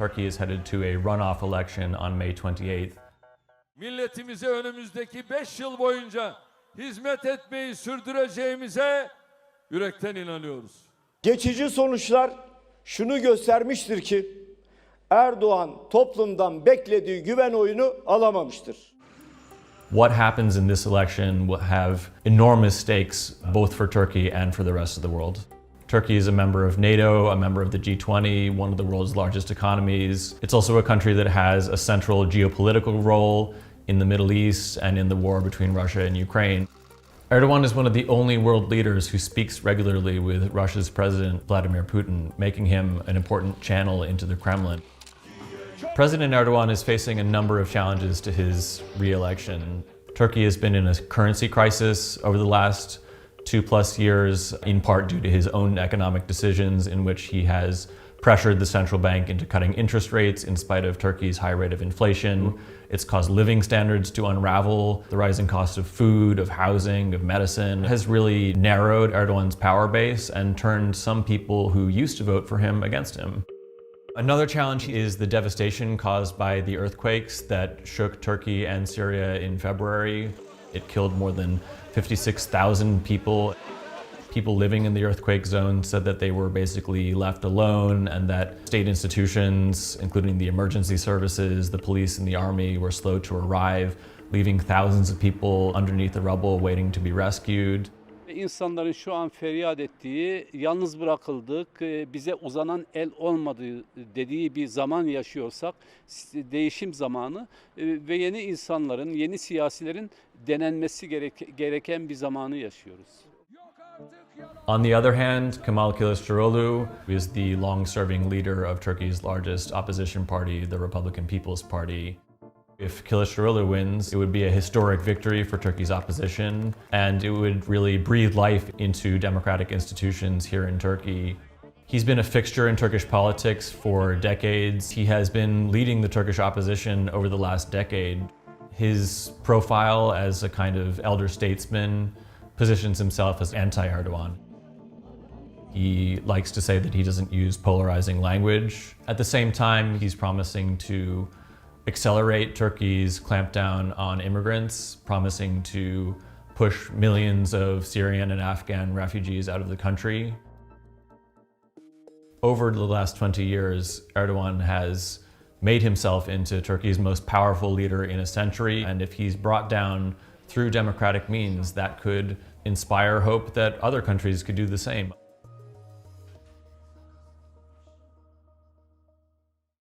Turkey is headed to a runoff election on May 28th. Milletimize önümüzdeki 5 yıl boyunca hizmet etmeyi sürdüreceğimize yürekten inanıyoruz. Geçici sonuçlar şunu göstermiştir ki Erdoğan toplumdan beklediği güven oyunu alamamıştır. What happens in this election will have enormous stakes both for Turkey and for the rest of the world. Turkey is a member of NATO, a member of the G20, one of the world's largest economies. It's also a country that has a central geopolitical role in the Middle East and in the war between Russia and Ukraine. Erdogan is one of the only world leaders who speaks regularly with Russia's President Vladimir Putin, making him an important channel into the Kremlin. President Erdogan is facing a number of challenges to his re-election. Turkey has been in a currency crisis over the last 2+ years, in part due to his own economic decisions in which he has pressured the central bank into cutting interest rates in spite of Turkey's high rate of inflation. It's caused living standards to unravel. The rising cost of food, of housing, of medicine has really narrowed Erdogan's power base and turned some people who used to vote for him against him. Another challenge is the devastation caused by the earthquakes that shook Turkey and Syria in February. It killed more than 56,000 people. People living in the earthquake zone said that they were basically left alone and that state institutions, including the emergency services, the police and the army, were slow to arrive, leaving thousands of people underneath the rubble waiting to be rescued. İnsanların şu an feryat ettiği, yalnız bırakıldık, bize uzanan el olmadı dediği bir zaman yaşıyorsak, değişim zamanı ve yeni insanların, yeni siyasilerin denenmesi gereken bir zamanı yaşıyoruz. On the other hand, Kemal Kilicdaroglu is the long-serving leader of Turkey's largest opposition party, the Republican People's Party. If Kilicdaroglu wins, it would be a historic victory for Turkey's opposition, and it would really breathe life into democratic institutions here in Turkey. He's been a fixture in Turkish politics for decades. He has been leading the Turkish opposition over the last decade. His profile as a kind of elder statesman positions himself as anti-Erdogan. He likes to say that he doesn't use polarizing language. At the same time, he's promising to accelerate Turkey's clampdown on immigrants, promising to push millions of Syrian and Afghan refugees out of the country. Over the last 20 years, Erdogan has made himself into Turkey's most powerful leader in a century, and if he's brought down through democratic means, that could inspire hope that other countries could do the same.